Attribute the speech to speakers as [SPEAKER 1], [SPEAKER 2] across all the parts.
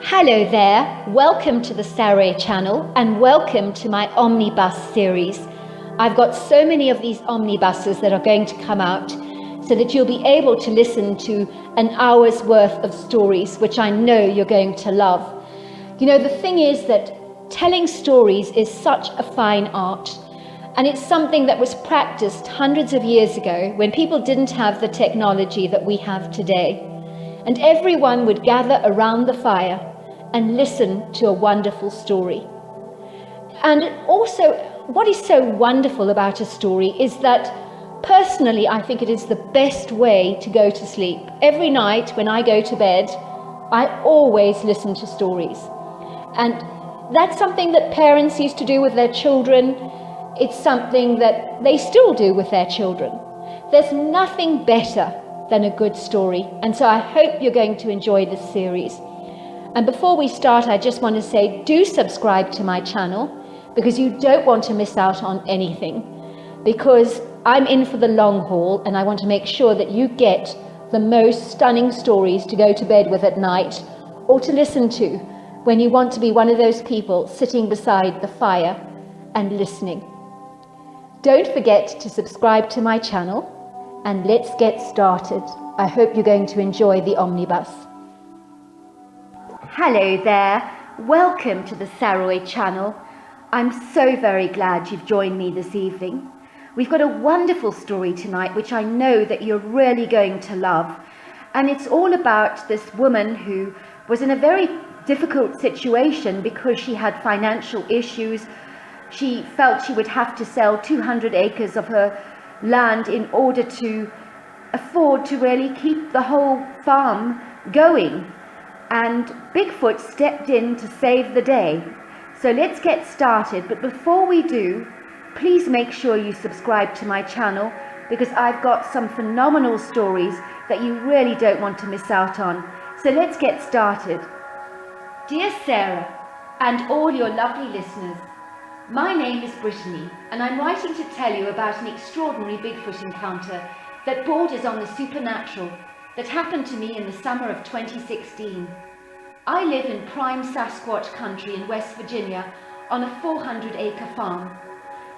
[SPEAKER 1] Hello there, welcome to the Saroy channel and welcome to my omnibus series. I've got so many of these omnibuses that are going to come out so that you'll be able to listen to an hour's worth of stories, which I know you're going to love. You know, the thing is that telling stories is such a fine art, and it's something that was practiced hundreds of years ago when people didn't have the technology that we have today. And everyone would gather around the fire and listen to a wonderful story. And also, what is so wonderful about a story is that personally, I think it is the best way to go to sleep. Every night when I go to bed, I always listen to stories. And that's something that parents used to do with their children. It's something that they still do with their children. There's nothing better than a good story. And so I hope you're going to enjoy this series. And before we start, I just want to say, do subscribe to my channel because you don't want to miss out on anything. Because I'm in for the long haul and I want to make sure that you get the most stunning stories to go to bed with at night or to listen to when you want to be one of those people sitting beside the fire and listening. Don't forget to subscribe to my channel and let's get started. I hope you're going to enjoy the omnibus. Hello there, welcome to the Saroy channel. I'm so very glad you've joined me this evening. We've got a wonderful story tonight which I know that you're really going to love, and it's all about this woman who was in a very difficult situation because she had financial issues. She felt she would have to sell 200 acres of her land in order to afford to really keep the whole farm going. And Bigfoot stepped in to save the day. So let's get started. But before we do, please make sure you subscribe to my channel because I've got some phenomenal stories that you really don't want to miss out on. So let's get started. Dear Sarah and all your lovely listeners, my name is Brittany and I'm writing to tell you about an extraordinary Bigfoot encounter that borders on the supernatural that happened to me in the summer of 2016. I live in prime Sasquatch country in West Virginia on a 400-acre farm.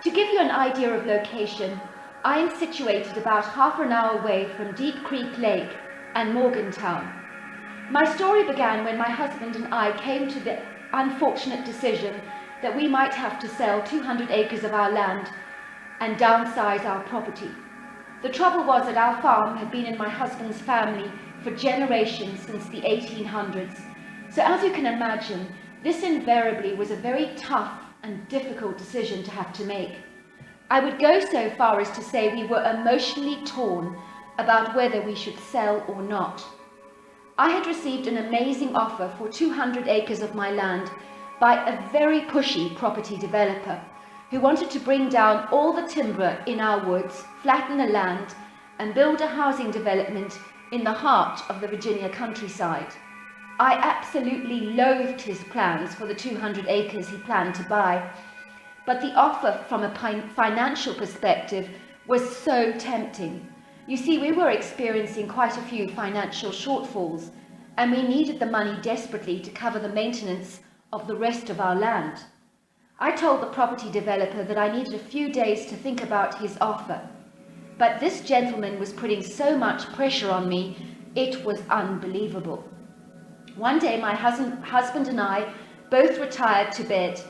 [SPEAKER 1] To give you an idea of location, I am situated about half an hour away from Deep Creek Lake and Morgantown. My story began when my husband and I came to the unfortunate decision that we might have to sell 200 acres of our land and downsize our property. The trouble was that our farm had been in my husband's family for generations since the 1800s. So as you can imagine, this invariably was a very tough and difficult decision to have to make. I would go so far as to say we were emotionally torn about whether we should sell or not. I had received an amazing offer for 200 acres of my land by a very pushy property developer who wanted to bring down all the timber in our woods, flatten the land, and build a housing development in the heart of the Virginia countryside. I absolutely loathed his plans for the 200 acres he planned to buy, but the offer from a financial perspective was so tempting. You see, we were experiencing quite a few financial shortfalls, and we needed the money desperately to cover the maintenance of the rest of our land. I told the property developer that I needed a few days to think about his offer, but this gentleman was putting so much pressure on me, it was unbelievable. One day my husband and I both retired to bed.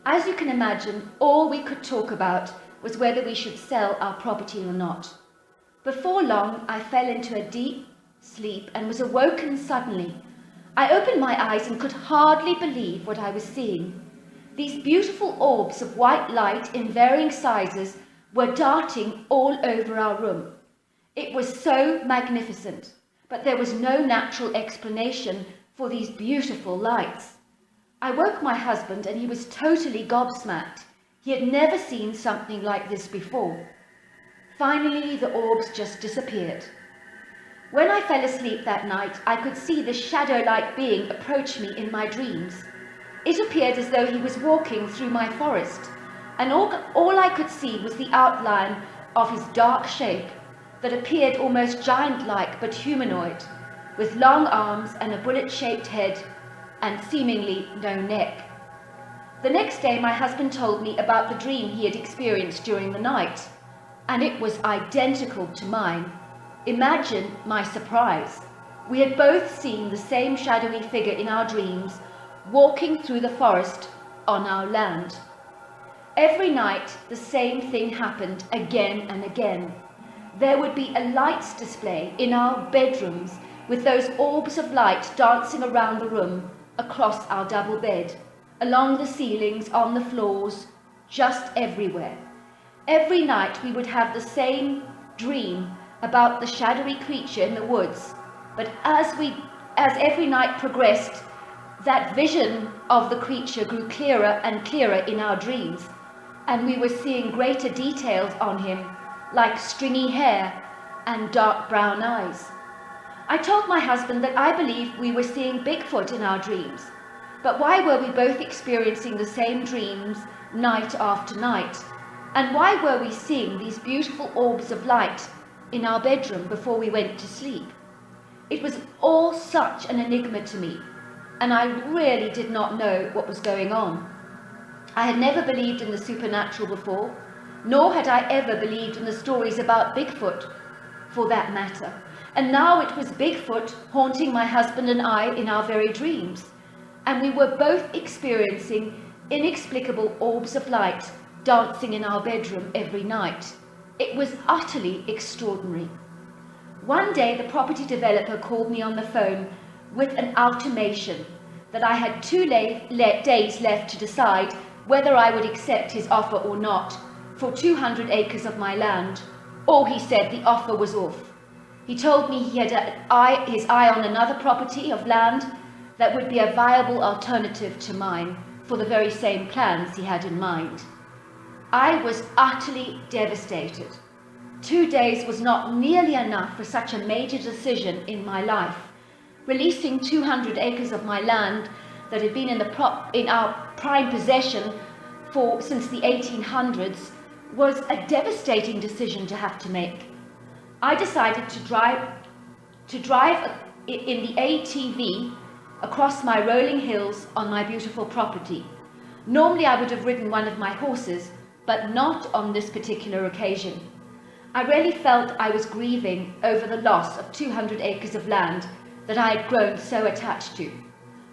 [SPEAKER 1] As you can imagine, all we could talk about was whether we should sell our property or not. Before long, I fell into a deep sleep and was awoken suddenly. I opened my eyes and could hardly believe what I was seeing. These beautiful orbs of white light in varying sizes were darting all over our room. It was so magnificent, but there was no natural explanation for these beautiful lights. I woke my husband and he was totally gobsmacked. He had never seen something like this before. Finally, the orbs just disappeared. When I fell asleep that night, I could see this shadow-like being approach me in my dreams. It appeared as though he was walking through my forest, and all I could see was the outline of his dark shape that appeared almost giant-like but humanoid, with long arms and a bullet-shaped head and seemingly no neck. The next day my husband told me about the dream he had experienced during the night, and it was identical to mine. Imagine my surprise. We had both seen the same shadowy figure in our dreams, walking through the forest on our land. Every night the same thing happened again and again. There would be a lights display in our bedrooms with those orbs of light dancing around the room, across our double bed, along the ceilings, on the floors, just everywhere. Every night we would have the same dream about the shadowy creature in the woods, but as every night progressed, that vision of the creature grew clearer and clearer in our dreams, and we were seeing greater details on him, like stringy hair and dark brown eyes. I told my husband that I believed we were seeing Bigfoot in our dreams, but why were we both experiencing the same dreams night after night? And why were we seeing these beautiful orbs of light in our bedroom before we went to sleep? It was all such an enigma to me, and I really did not know what was going on. I had never believed in the supernatural before, nor had I ever believed in the stories about Bigfoot, for that matter. And now it was Bigfoot haunting my husband and I in our very dreams, and we were both experiencing inexplicable orbs of light dancing in our bedroom every night. It was utterly extraordinary. One day the property developer called me on the phone with an ultimatum that I had 2 days left to decide whether I would accept his offer or not for 200 acres of my land, or he said the offer was off. He told me he had his eye on another property of land that would be a viable alternative to mine for the very same plans he had in mind. I was utterly devastated. 2 days was not nearly enough for such a major decision in my life. Releasing 200 acres of my land that had been in our prime possession since the 1800s was a devastating decision to have to make. I decided to drive in the ATV across my rolling hills on my beautiful property. Normally I would have ridden one of my horses, but not on this particular occasion. I really felt I was grieving over the loss of 200 acres of land that I had grown so attached to.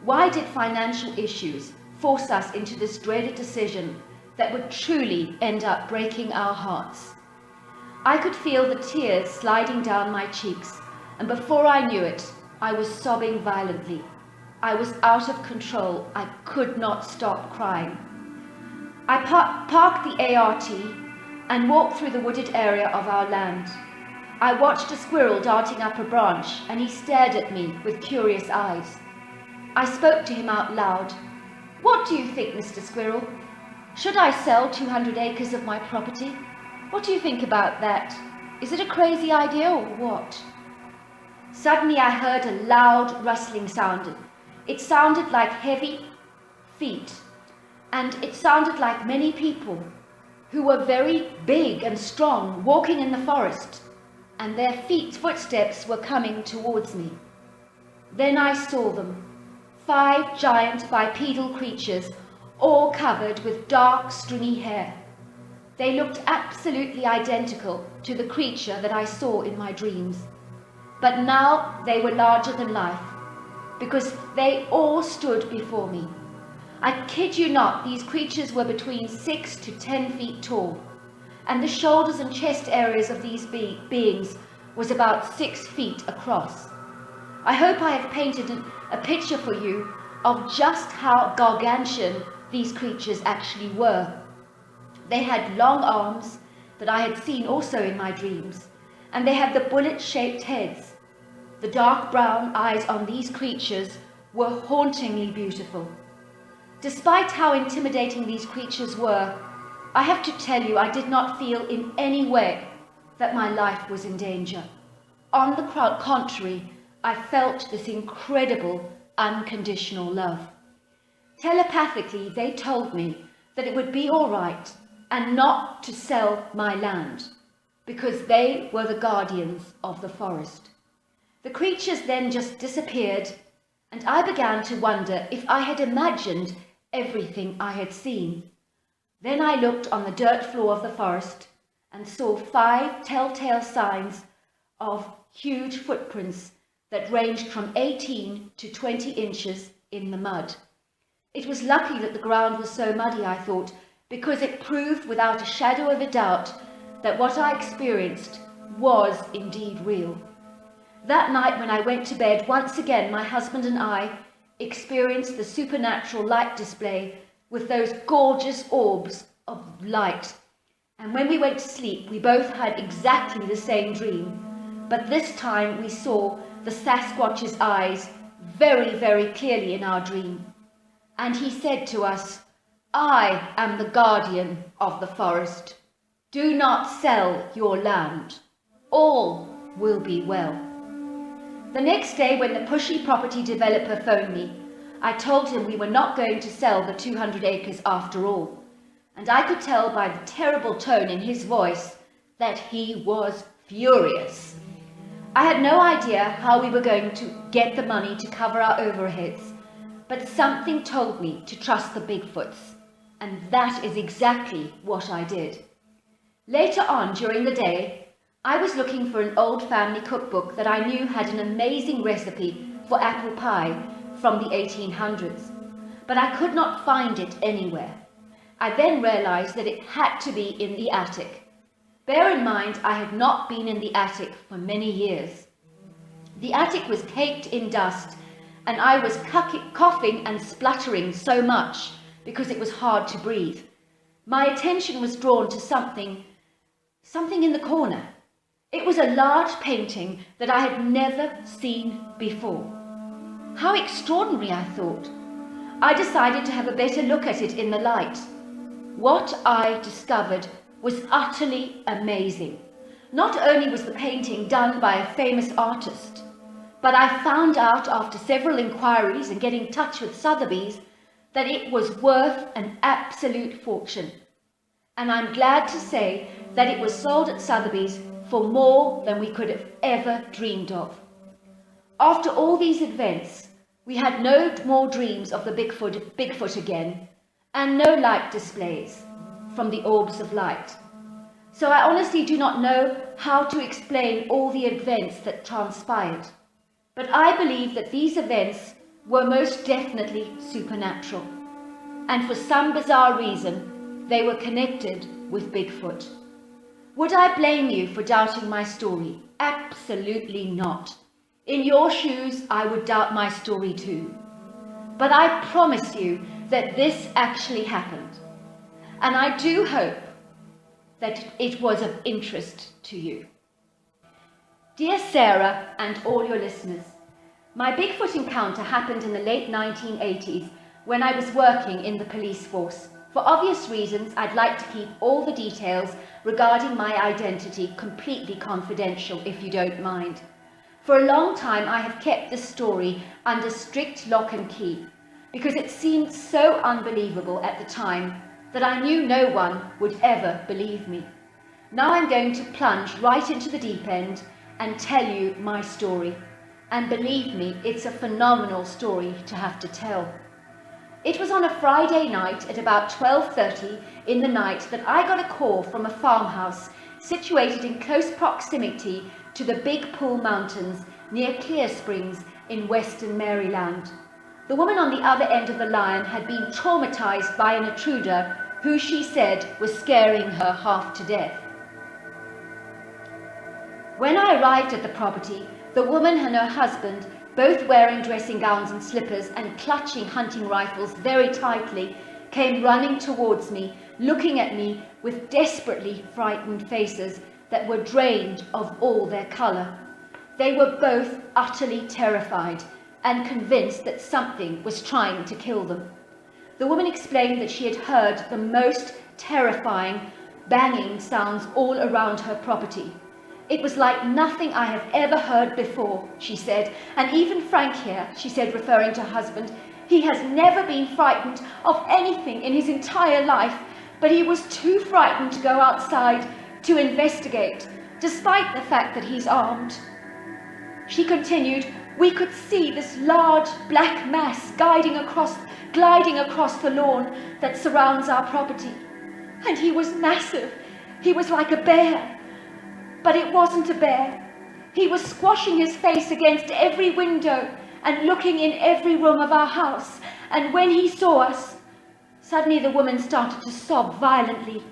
[SPEAKER 1] Why did financial issues force us into this dreaded decision that would truly end up breaking our hearts? I could feel the tears sliding down my cheeks, and before I knew it, I was sobbing violently. I was out of control. I could not stop crying. I parked the ART and walked through the wooded area of our land. I watched a squirrel darting up a branch, and he stared at me with curious eyes. I spoke to him out loud. "What do you think, Mr. Squirrel? Should I sell 200 acres of my property? What do you think about that? Is it a crazy idea or what?" Suddenly I heard a loud rustling sound. It sounded like heavy feet, and it sounded like many people who were very big and strong walking in the forest, and their footsteps were coming towards me. Then I saw them, 5 giant bipedal creatures, all covered with dark, stringy hair. They looked absolutely identical to the creature that I saw in my dreams. But now they were larger than life, because they all stood before me. I kid you not, these creatures were between 6 to 10 feet tall, and the shoulders and chest areas of these beings was about 6 feet across. I hope I have painted a picture for you of just how gargantuan these creatures actually were. They had long arms that I had seen also in my dreams, and they had the bullet-shaped heads. The dark brown eyes on these creatures were hauntingly beautiful. Despite how intimidating these creatures were, I have to tell you I did not feel in any way that my life was in danger. On the contrary, I felt this incredible unconditional love. Telepathically, they told me that it would be all right and not to sell my land, because they were the guardians of the forest. The creatures then just disappeared, and I began to wonder if I had imagined everything I had seen. Then I looked on the dirt floor of the forest and saw 5 telltale signs of huge footprints that ranged from 18 to 20 inches in the mud. It was lucky that the ground was so muddy, I thought, because it proved without a shadow of a doubt that what I experienced was indeed real. That night when I went to bed, once again my husband and I experienced the supernatural light display with those gorgeous orbs of light. And when we went to sleep, we both had exactly the same dream, but this time we saw the Sasquatch's eyes very, very clearly in our dream. And he said to us, "I am the guardian of the forest. Do not sell your land. All will be well." The next day, when the pushy property developer phoned me, I told him we were not going to sell the 200 acres after all. And I could tell by the terrible tone in his voice that he was furious. I had no idea how we were going to get the money to cover our overheads, but something told me to trust the Bigfoots, and that is exactly what I did. Later on during the day, I was looking for an old family cookbook that I knew had an amazing recipe for apple pie from the 1800s, but I could not find it anywhere. I then realized that it had to be in the attic. Bear in mind, I had not been in the attic for many years. The attic was caked in dust, and I was coughing and spluttering so much because it was hard to breathe. My attention was drawn to something in the corner. It was a large painting that I had never seen before. How extraordinary, I thought. I decided to have a better look at it in the light. What I discovered was utterly amazing. Not only was the painting done by a famous artist, but I found out after several inquiries and getting in touch with Sotheby's that it was worth an absolute fortune. And I'm glad to say that it was sold at Sotheby's for more than we could have ever dreamed of. After all these events, we had no more dreams of the Bigfoot again, and no light displays from the orbs of light. So I honestly do not know how to explain all the events that transpired, but I believe that these events were most definitely supernatural, and for some bizarre reason, they were connected with Bigfoot. Would I blame you for doubting my story? Absolutely not. In your shoes, I would doubt my story too. But I promise you that this actually happened. And I do hope that it was of interest to you. Dear Sarah and all your listeners, my Bigfoot encounter happened in the late 1980s when I was working in the police force. For obvious reasons, I'd like to keep all the details regarding my identity completely confidential, if you don't mind. For a long time, I have kept this story under strict lock and key because it seemed so unbelievable at the time that I knew no one would ever believe me. Now I'm going to plunge right into the deep end and tell you my story. And believe me, it's a phenomenal story to have to tell. It was on a Friday night at about 12:30 in the night that I got a call from a farmhouse situated in close proximity to the Big Pool Mountains near Clear Springs in western Maryland. The woman on the other end of the line had been traumatized by an intruder who she said was scaring her half to death. When I arrived at the property, the woman and her husband, both wearing dressing gowns and slippers and clutching hunting rifles very tightly, came running towards me, looking at me with desperately frightened faces that were drained of all their colour. They were both utterly terrified and convinced that something was trying to kill them. The woman explained that she had heard the most terrifying banging sounds all around her property. It was like nothing I have ever heard before, she said, and even Frank here, she said, referring to her husband, he has never been frightened of anything in his entire life, but he was too frightened to go outside to investigate, despite the fact that he's armed. She continued, We could see this large black mass gliding across the lawn that surrounds our property. And he was massive. He was like a bear. But it wasn't a bear. He was squashing his face against every window and looking in every room of our house. And when he saw us, suddenly the woman started to sob violently,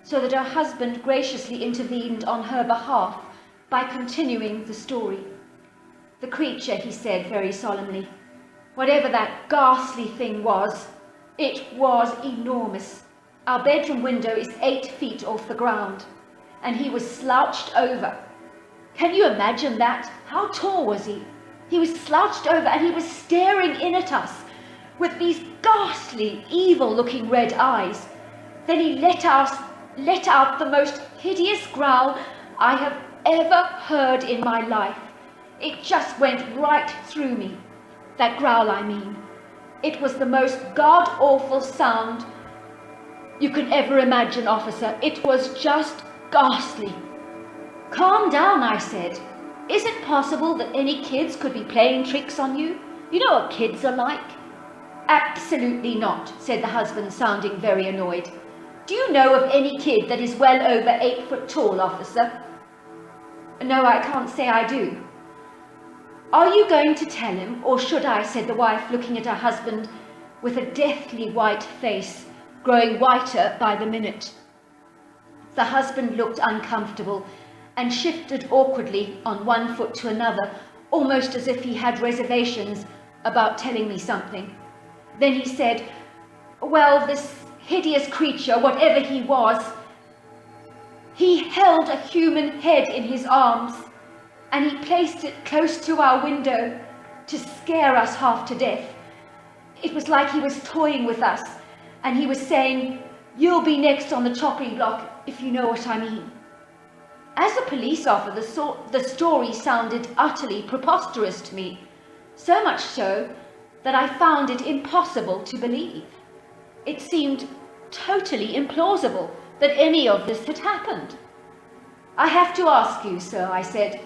[SPEAKER 1] so that her husband graciously intervened on her behalf by continuing the story. The creature, he said very solemnly, whatever that ghastly thing was, it was enormous. Our bedroom window is 8 feet off the ground, and he was slouched over. Can you imagine that? How tall was he? He was slouched over and he was staring in at us with these ghastly, evil-looking red eyes. Then he let out the most hideous growl I have ever heard in my life. It just went right through me. That growl, I mean. It was the most god-awful sound you can ever imagine, officer. It was just ghastly. Calm down, I said. Is it possible that any kids could be playing tricks on you? You know what kids are like. Absolutely not, said the husband, sounding very annoyed. Do you know of any kid that is well over 8 foot tall, officer? No, I can't say I do. Are you going to tell him, or should I, said the wife, looking at her husband with a deathly white face, growing whiter by the minute. The husband looked uncomfortable and shifted awkwardly on one foot to another, almost as if he had reservations about telling me something. Then he said, well, this hideous creature, whatever he was, he held a human head in his arms, and he placed it close to our window to scare us half to death. It was like he was toying with us, and he was saying, you'll be next on the chopping block, if you know what I mean. As a police officer, the story sounded utterly preposterous to me, so much so that I found it impossible to believe. It seemed totally implausible that any of this had happened. I have to ask you, sir, I said,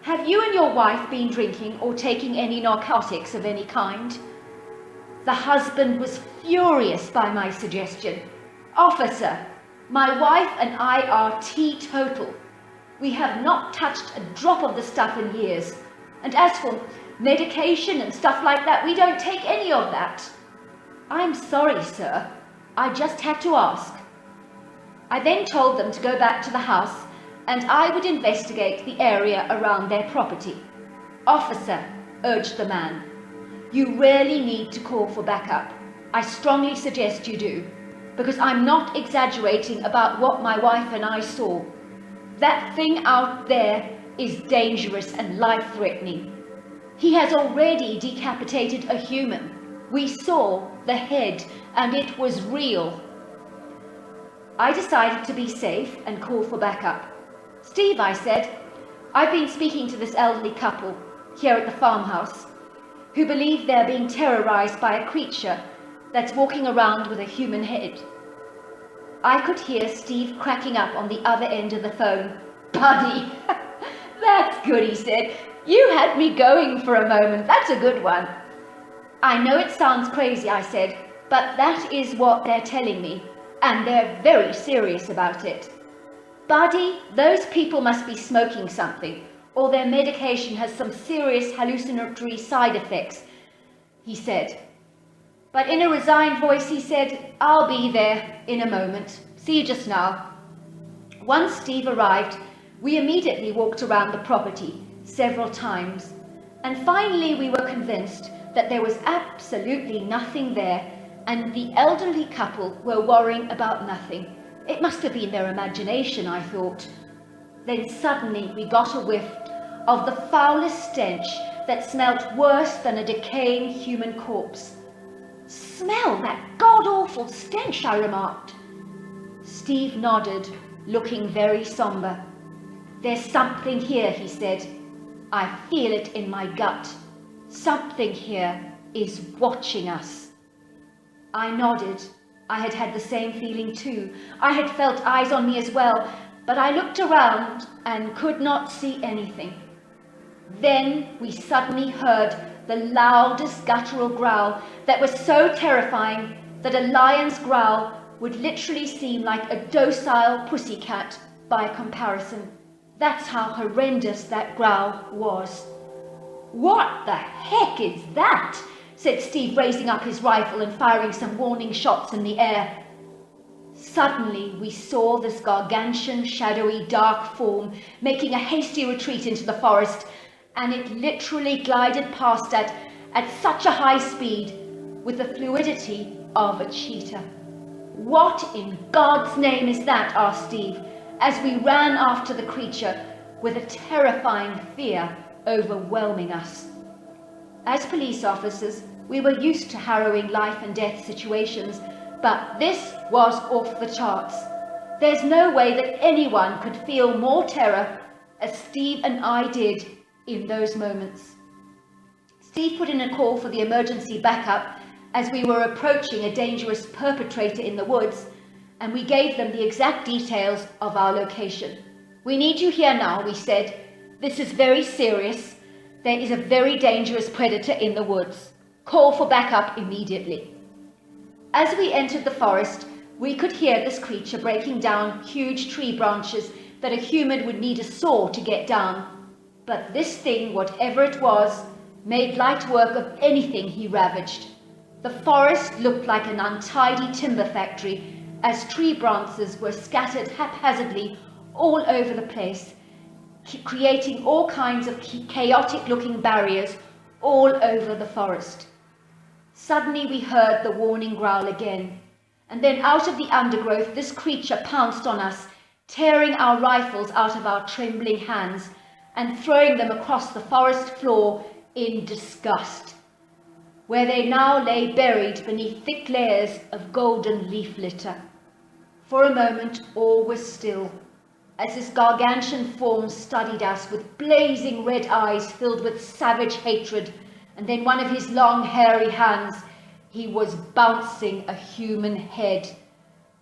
[SPEAKER 1] have you and your wife been drinking or taking any narcotics of any kind? The husband was furious by my suggestion. Officer, my wife and I are teetotal. We have not touched a drop of the stuff in years. And as for medication and stuff like that, we don't take any of that. I'm sorry, sir. I just had to ask. I then told them to go back to the house and I would investigate the area around their property. Officer, urged the man, you really need to call for backup. I strongly suggest you do, because I'm not exaggerating about what my wife and I saw. That thing out there is dangerous and life-threatening. He has already decapitated a human. We saw the head and it was real. I decided to be safe and call for backup. Steve, I said, I've been speaking to this elderly couple here at the farmhouse who believe they're being terrorized by a creature that's walking around with a human head. I could hear Steve cracking up on the other end of the phone. Buddy, that's good, he said. You had me going for a moment. That's a good one. I know it sounds crazy, I said, but that is what they're telling me, and they're very serious about it. Buddy, those people must be smoking something, or their medication has some serious hallucinatory side effects, he said. But in a resigned voice, he said, I'll be there in a moment. See you just now. Once Steve arrived, we immediately walked around the property several times, and finally we were convinced that there was absolutely nothing there, and the elderly couple were worrying about nothing. It must have been their imagination, I thought. Then suddenly we got a whiff of the foulest stench that smelt worse than a decaying human corpse. Smell that god-awful stench, I remarked. Steve nodded, looking very somber. There's something here, he said. I feel it in my gut. Something here is watching us. I nodded. I had had the same feeling too. I had felt eyes on me as well, but I looked around and could not see anything. Then we suddenly heard the loudest guttural growl that was so terrifying that a lion's growl would literally seem like a docile pussycat by comparison. That's how horrendous that growl was. "What the heck is that?" said Steve, raising up his rifle and firing some warning shots in the air. Suddenly we saw this gargantuan, shadowy, dark form making a hasty retreat into the forest, and it literally glided past at such a high speed with the fluidity of a cheetah. "What in God's name is that?" asked Steve, as we ran after the creature with a terrifying fear overwhelming us. As police officers, we were used to harrowing life and death situations, but this was off the charts. There's no way that anyone could feel more terror as Steve and I did in those moments. Steve put in a call for the emergency backup as we were approaching a dangerous perpetrator in the woods, and we gave them the exact details of our location. "We need you here now," we said. "This is very serious. There is a very dangerous predator in the woods. Call for backup immediately." As we entered the forest, we could hear this creature breaking down huge tree branches that a human would need a saw to get down. But this thing, whatever it was, made light work of anything he ravaged. The forest looked like an untidy timber factory as tree branches were scattered haphazardly all over the place, creating all kinds of chaotic-looking barriers all over the forest. Suddenly we heard the warning growl again, and then out of the undergrowth this creature pounced on us, tearing our rifles out of our trembling hands and throwing them across the forest floor in disgust, where they now lay buried beneath thick layers of golden leaf litter. For a moment all was still, as this gargantuan form studied us with blazing red eyes filled with savage hatred, and then one of his long hairy hands, he was bouncing a human head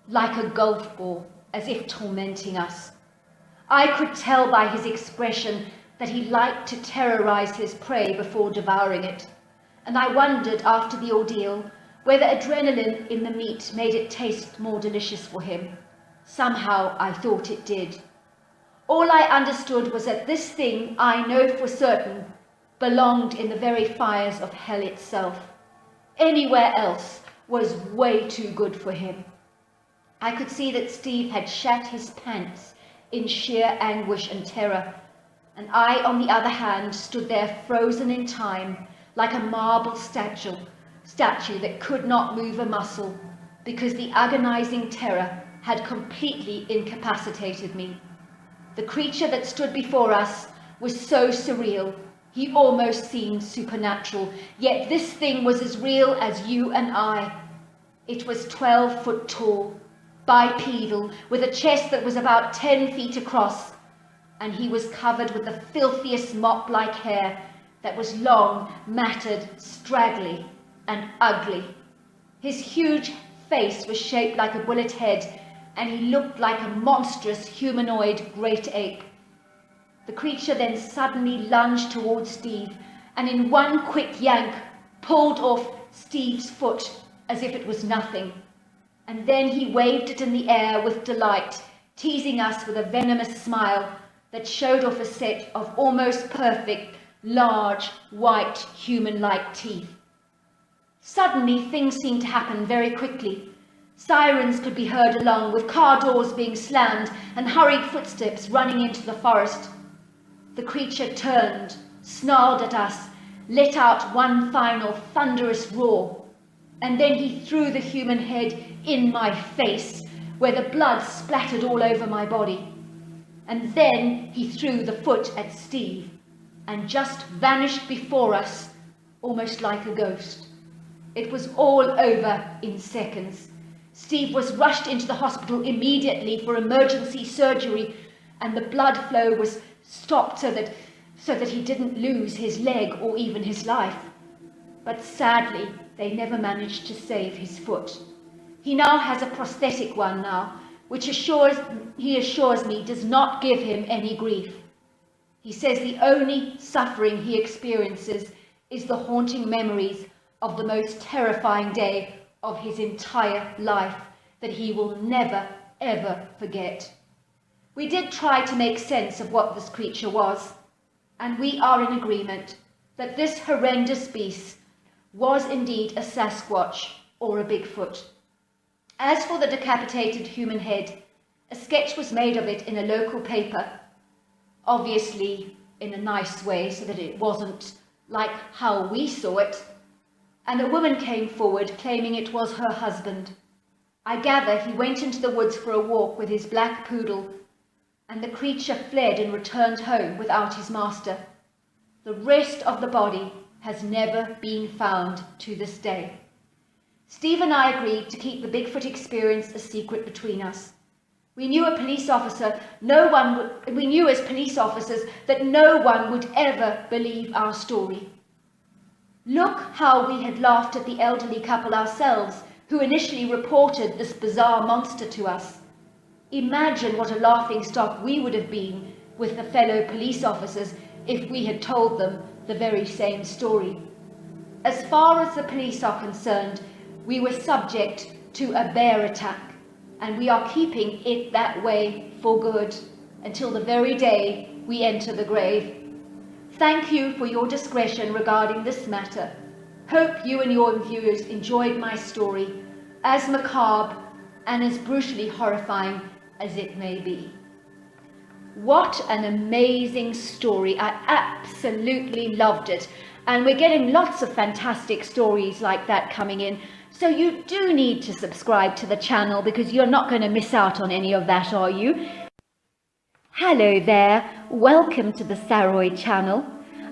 [SPEAKER 1] like a golf ball, as if tormenting us. I could tell by his expression that he liked to terrorize his prey before devouring it, and I wondered after the ordeal whether adrenaline in the meat made it taste more delicious for him. Somehow I thought it did. All I understood was that this thing, I know for certain, belonged in the very fires of hell itself. Anywhere else was way too good for him. I could see that Steve had shat his pants in sheer anguish and terror, and I, on the other hand, stood there frozen in time like a marble statue that could not move a muscle because the agonizing terror had completely incapacitated me. The creature that stood before us was so surreal, he almost seemed supernatural, yet this thing was as real as you and I. It was 12 foot tall, bipedal, with a chest that was about 10 feet across, and he was covered with the filthiest mop-like hair that was long, matted, straggly, and ugly. His huge face was shaped like a bullet head, and he looked like a monstrous humanoid great ape. The creature then suddenly lunged towards Steve, and in one quick yank pulled off Steve's foot as if it was nothing. And then he waved it in the air with delight, teasing us with a venomous smile that showed off a set of almost perfect, large, white, human-like teeth. Suddenly, things seemed to happen very quickly. Sirens could be heard along, with car doors being slammed and hurried footsteps running into the forest. The creature turned, snarled at us, let out one final thunderous roar, and then he threw the human head in my face, where the blood splattered all over my body. And then he threw the foot at Steve, and just vanished before us, almost like a ghost. It was all over in seconds. Steve was rushed into the hospital immediately for emergency surgery, and the blood flow was stopped so that he didn't lose his leg or even his life. But sadly, they never managed to save his foot. He now has a prosthetic one now, which he assures me does not give him any grief. He says the only suffering he experiences is the haunting memories of the most terrifying day of his entire life that he will never, ever forget. We did try to make sense of what this creature was, and we are in agreement that this horrendous beast was indeed a Sasquatch or a Bigfoot. As for the decapitated human head, a sketch was made of it in a local paper, obviously in a nice way so that it wasn't like how we saw it, and a woman came forward claiming it was her husband. I gather he went into the woods for a walk with his black poodle, and the creature fled and returned home without his master. The rest of the body has never been found to this day. Steve and I agreed to keep the Bigfoot experience a secret between us. We knew as police officers that no one would ever believe our story. Look how we had laughed at the elderly couple ourselves who initially reported this bizarre monster to us. Imagine what a laughingstock we would have been with the fellow police officers if we had told them the very same story. As far as the police are concerned, we were subject to a bear attack, and we are keeping it that way for good until the very day we enter the grave. Thank you for your discretion regarding this matter. Hope you and your viewers enjoyed my story, as macabre and as brutally horrifying as it may be. What an amazing story. I absolutely loved it. And we're getting lots of fantastic stories like that coming in. So you do need to subscribe to the channel because you're not going to miss out on any of that, are you? Hello there. Welcome to the Saroy channel.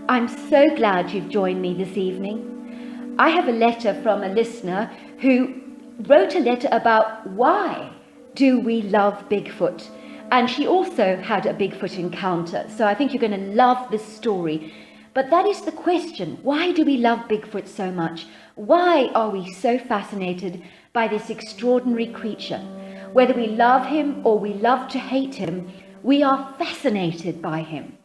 [SPEAKER 1] I'm so glad you've joined me this evening. I have a letter from a listener who wrote a letter about why do we love Bigfoot? And she also had a Bigfoot encounter. So I think you're going to love this story. But that is the question. Why do we love Bigfoot so much? Why are we so fascinated by this extraordinary creature? Whether we love him or we love to hate him, we are fascinated by him.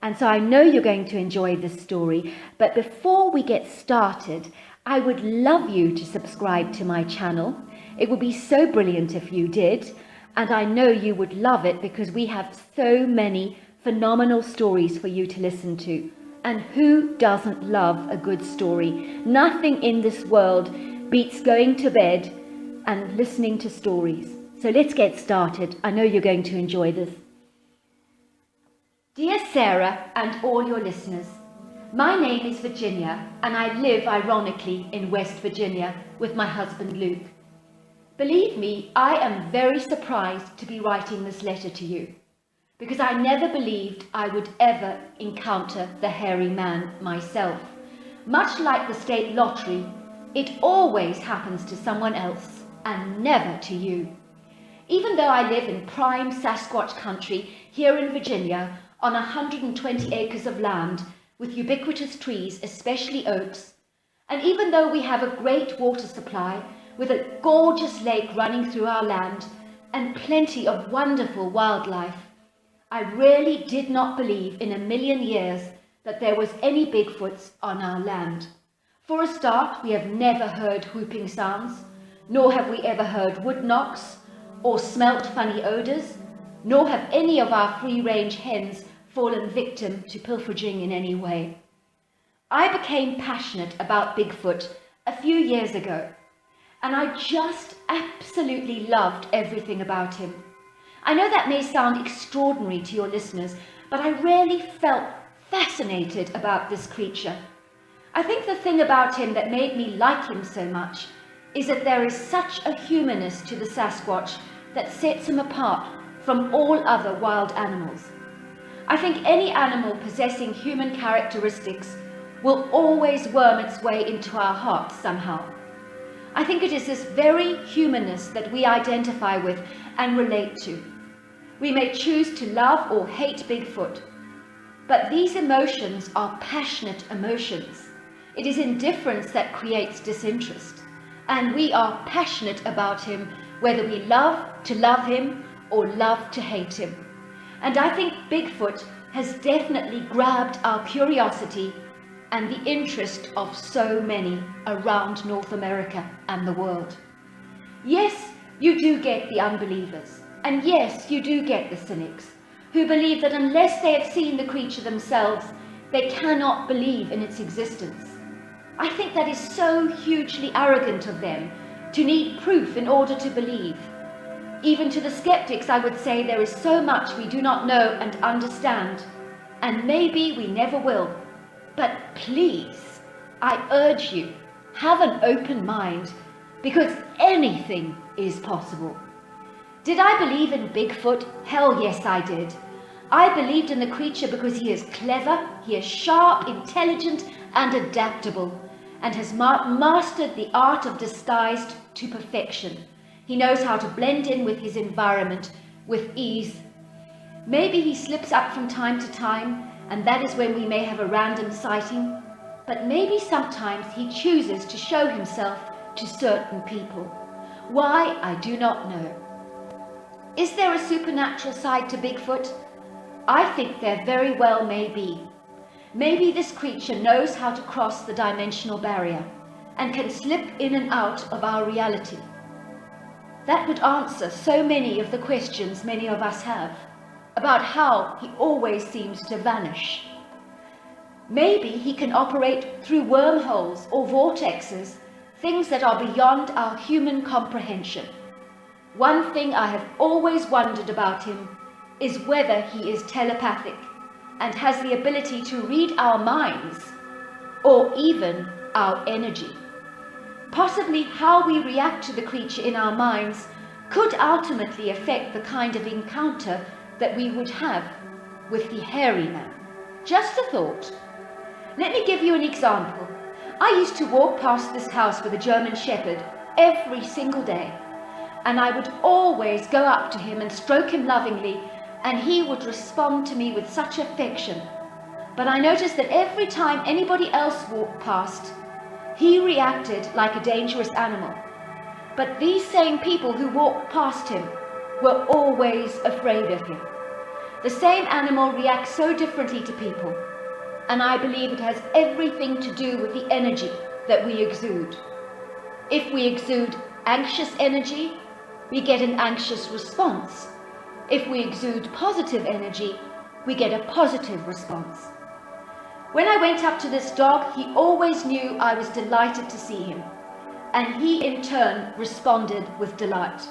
[SPEAKER 1] And so I know you're going to enjoy this story. But before we get started, I would love you to subscribe to my channel. It would be so brilliant if you did. And I know you would love it because we have so many phenomenal stories for you to listen to. And who doesn't love a good story? Nothing in this world beats going to bed and listening to stories. So let's get started. I know you're going to enjoy this. Dear Sarah and all your listeners, my name is Virginia and I live ironically in West Virginia with my husband Luke. Believe me, I am very surprised to be writing this letter to you because I never believed I would ever encounter the hairy man myself. Much like the state lottery, it always happens to someone else and never to you. Even though I live in prime Sasquatch country here in Virginia on 120 acres of land with ubiquitous trees, especially oaks, and even though we have a great water supply with a gorgeous lake running through our land and plenty of wonderful wildlife, I really did not believe in a million years that there was any Bigfoots on our land. For a start, we have never heard whooping sounds, nor have we ever heard wood knocks or smelt funny odors, nor have any of our free-range hens fallen victim to pilfering in any way. I became passionate about Bigfoot a few years ago, and I just absolutely loved everything about him. I know that may sound extraordinary to your listeners, but I really felt fascinated about this creature. I think the thing about him that made me like him so much is that there is such a humanness to the Sasquatch that sets him apart from all other wild animals. I think any animal possessing human characteristics will always worm its way into our hearts somehow. I think it is this very humanness that we identify with and relate to. We may choose to love or hate Bigfoot, but these emotions are passionate emotions. It is indifference that creates disinterest, and we are passionate about him whether we love to love him or love to hate him. And I think Bigfoot has definitely grabbed our curiosity and the interest of so many around North America and the world. Yes, you do get the unbelievers, and yes, you do get the cynics, who believe that unless they have seen the creature themselves, they cannot believe in its existence. I think that is so hugely arrogant of them to need proof in order to believe. Even to the skeptics, I would say there is so much we do not know and understand, and maybe we never will. But please, I urge you, have an open mind, because anything is possible. Did I believe in Bigfoot? Hell yes, I did. I believed in the creature because he is clever, he is sharp, intelligent, and adaptable, and has mastered the art of disguise to perfection. He knows how to blend in with his environment with ease. Maybe he slips up from time to time, and that is when we may have a random sighting, but maybe sometimes he chooses to show himself to certain people. Why, I do not know. Is there a supernatural side to Bigfoot? I think there very well may be. Maybe this creature knows how to cross the dimensional barrier and can slip in and out of our reality. That would answer so many of the questions many of us have about how he always seems to vanish. Maybe he can operate through wormholes or vortexes, things that are beyond our human comprehension. One thing I have always wondered about him is whether he is telepathic and has the ability to read our minds or even our energy. Possibly how we react to the creature in our minds could ultimately affect the kind of encounter that we would have with the hairy man. Just a thought. Let me give you an example. I used to walk past this house with a German Shepherd every single day, and I would always go up to him and stroke him lovingly, and he would respond to me with such affection. But I noticed that every time anybody else walked past, he reacted like a dangerous animal. But these same people who walked past him were always afraid of him. The same animal reacts so differently to people, and I believe it has everything to do with the energy that we exude. If we exude anxious energy, we get an anxious response. If we exude positive energy, we get a positive response. When I went up to this dog, he always knew I was delighted to see him, and he in turn responded with delight.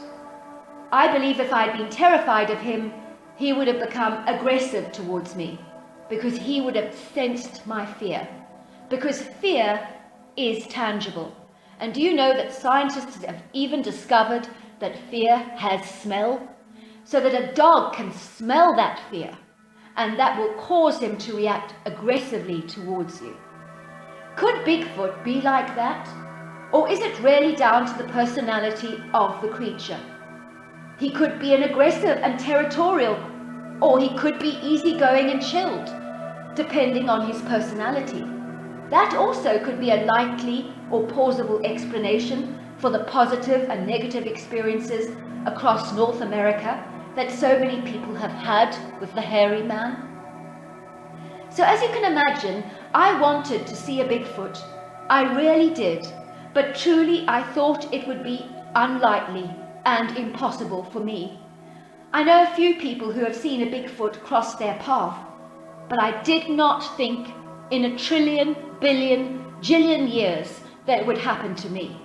[SPEAKER 1] I believe if I had been terrified of him, he would have become aggressive towards me, because he would have sensed my fear. Because fear is tangible. And do you know that scientists have even discovered that fear has smell? So that a dog can smell that fear, and that will cause him to react aggressively towards you. Could Bigfoot be like that? Or is it really down to the personality of the creature? He could be an aggressive and territorial, or he could be easygoing and chilled, depending on his personality. That also could be a likely or plausible explanation for the positive and negative experiences across North America that so many people have had with the hairy man. So as you can imagine, I wanted to see a Bigfoot. I really did, but truly I thought it would be unlikely and impossible for me. I know a few people who have seen a Bigfoot cross their path, but I did not think in a trillion, billion, jillion years that it would happen to me.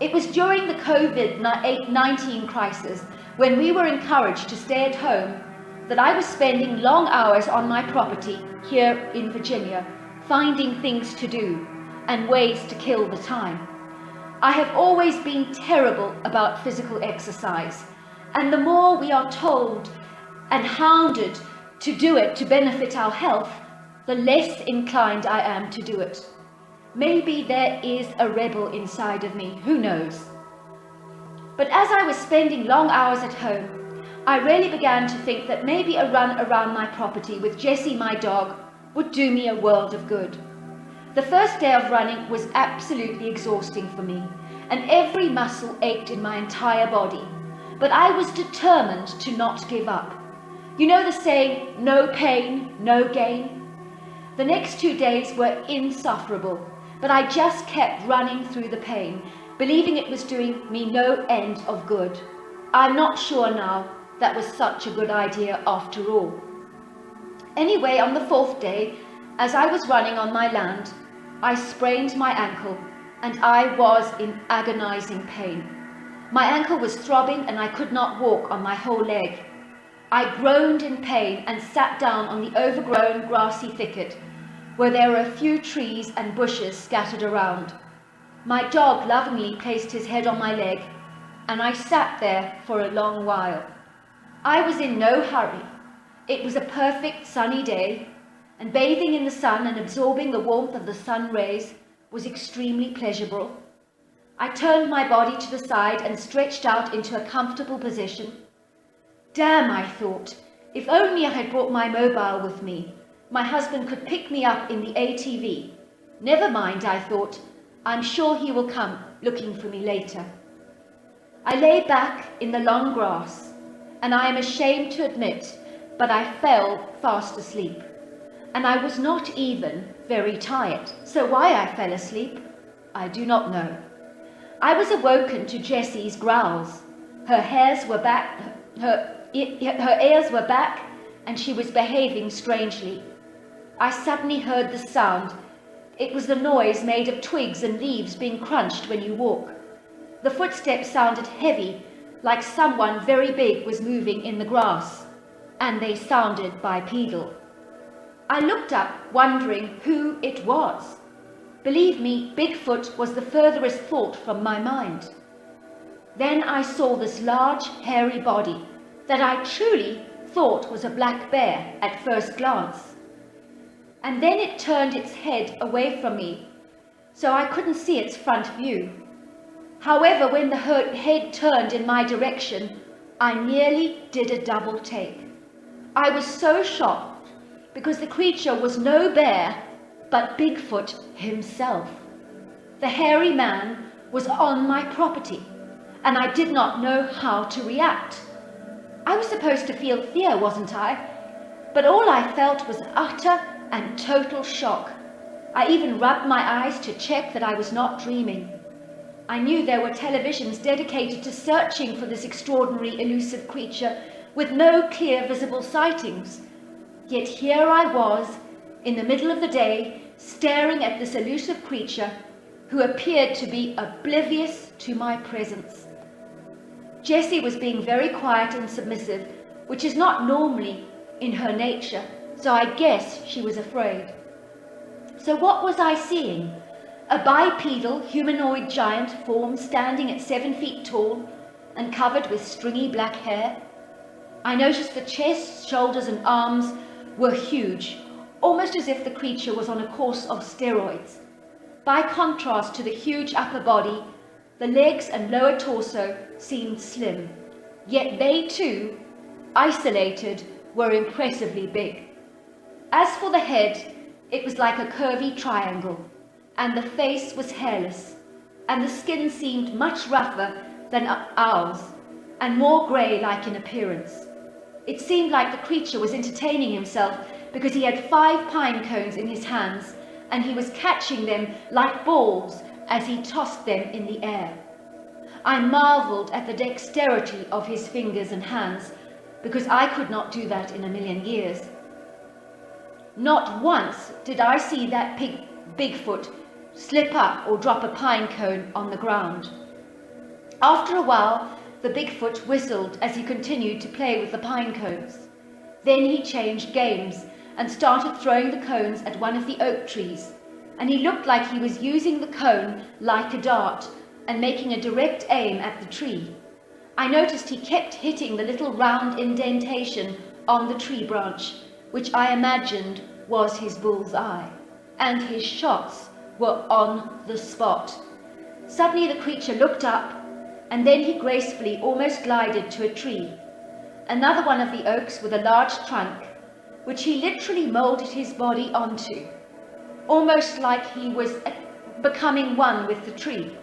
[SPEAKER 1] It was during the COVID-19 crisis, when we were encouraged to stay at home, that I was spending long hours on my property here in Virginia, finding things to do and ways to kill the time. I have always been terrible about physical exercise, and the more we are told and hounded to do it to benefit our health, the less inclined I am to do it. Maybe there is a rebel inside of me, who knows? But as I was spending long hours at home, I really began to think that maybe a run around my property with Jessie, my dog, would do me a world of good. The first day of running was absolutely exhausting for me, and every muscle ached in my entire body. But I was determined to not give up. You know the saying, no pain, no gain? The next 2 days were insufferable, but I just kept running through the pain, believing it was doing me no end of good. I'm not sure now that was such a good idea after all. Anyway, on the 4th day, as I was running on my land, I sprained my ankle and I was in agonizing pain. My ankle was throbbing and I could not walk on my whole leg. I groaned in pain and sat down on the overgrown grassy thicket where there were a few trees and bushes scattered around. My dog lovingly placed his head on my leg and I sat there for a long while. I was in no hurry. It was a perfect sunny day, and bathing in the sun and absorbing the warmth of the sun rays was extremely pleasurable. I turned my body to the side and stretched out into a comfortable position. Damn, I thought, if only I had brought my mobile with me. My husband could pick me up in the ATV. Never mind, I thought, I'm sure he will come looking for me later. I lay back in the long grass, and I am ashamed to admit, but I fell fast asleep. And I was not even very tired. So why I fell asleep, I do not know. I was awoken to Jessie's growls. Her hairs were back, her ears were back, and she was behaving strangely. I suddenly heard the sound. It was the noise made of twigs and leaves being crunched when you walk. The footsteps sounded heavy, like someone very big was moving in the grass, and they sounded bipedal. I looked up, wondering who it was. Believe me, Bigfoot was the furthest thought from my mind. Then I saw this large, hairy body that I truly thought was a black bear at first glance. And then it turned its head away from me, so I couldn't see its front view. However, when the head turned in my direction, I nearly did a double take. I was so shocked because the creature was no bear, but Bigfoot himself. The hairy man was on my property, and I did not know how to react. I was supposed to feel fear, wasn't I? But all I felt was utter and total shock. I even rubbed my eyes to check that I was not dreaming. I knew there were televisions dedicated to searching for this extraordinary elusive creature with no clear visible sightings. Yet here I was, in the middle of the day, staring at this elusive creature who appeared to be oblivious to my presence. Jessie was being very quiet and submissive, which is not normally in her nature, so I guess she was afraid. So what was I seeing? A bipedal humanoid giant form standing at 7 feet tall and covered with stringy black hair. I noticed the chest, shoulders and arms were huge, almost as if the creature was on a course of steroids. By contrast to the huge upper body, the legs and lower torso seemed slim, yet they too, isolated, were impressively big. As for the head, it was like a curvy triangle, and the face was hairless, and the skin seemed much rougher than ours, and more grey-like in appearance. It seemed like the creature was entertaining himself because he had 5 pine cones in his hands, and he was catching them like balls as he tossed them in the air. I marvelled at the dexterity of his fingers and hands, because I could not do that in a million years. Not once did I see that Bigfoot slip up or drop a pine cone on the ground. After a while, the Bigfoot whistled as he continued to play with the pine cones. Then he changed games and started throwing the cones at one of the oak trees, and he looked like he was using the cone like a dart and making a direct aim at the tree. I noticed he kept hitting the little round indentation on the tree branch, which I imagined was his bull's eye, and his shots were on the spot. Suddenly the creature looked up, and then he gracefully almost glided to a tree, another one of the oaks with a large trunk, which he literally molded his body onto, almost like he was becoming one with the tree.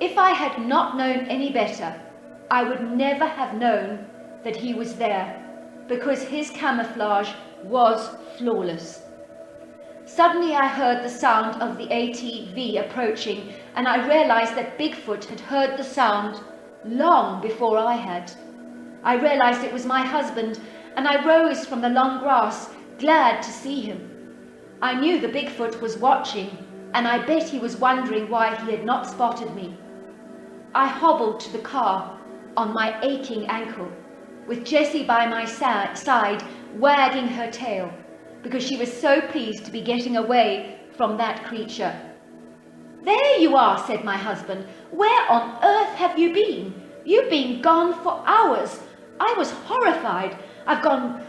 [SPEAKER 1] If I had not known any better, I would never have known that he was there, because his camouflage was flawless. Suddenly I heard the sound of the ATV approaching, and I realized that Bigfoot had heard the sound long before I had. I realized it was my husband, and I rose from the long grass, glad to see him. I knew the Bigfoot was watching, and I bet he was wondering why he had not spotted me. I hobbled to the car on my aching ankle, with Jessie by my side, wagging her tail, because she was so pleased to be getting away from that creature. "There you are," said my husband. "Where on earth have you been? You've been gone for hours. I was horrified. I've gone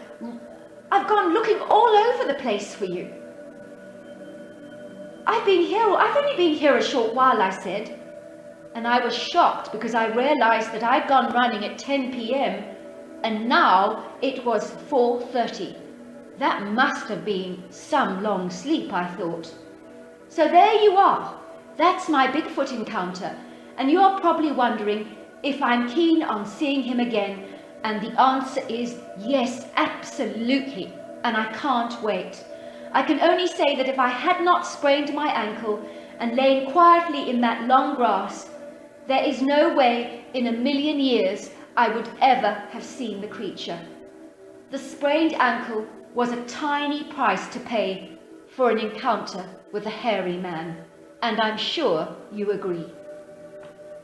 [SPEAKER 1] looking all over the place for you." I've only been here a short while," I said. And I was shocked because I realized that I'd gone running at 10 p.m. and now it was 4:30. That must have been some long sleep, I thought. So there you are. That's my Bigfoot encounter. And you're probably wondering if I'm keen on seeing him again. And the answer is yes, absolutely. And I can't wait. I can only say that if I had not sprained my ankle and lain quietly in that long grass, there is no way in a million years I would ever have seen the creature. The sprained ankle was a tiny price to pay for an encounter with a hairy man, and I'm sure you agree.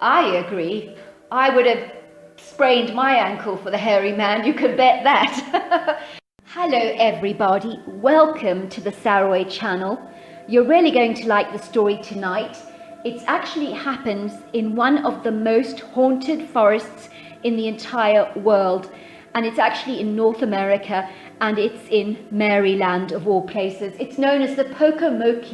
[SPEAKER 1] I agree. I would have sprained my ankle for the hairy man, you can bet that. Hello everybody, welcome to the Saroy channel. You're really going to like the story tonight. It actually happens in one of the most haunted forests in the entire world, and it's actually in North America, and it's in Maryland of all places. It's known as the Pocomoke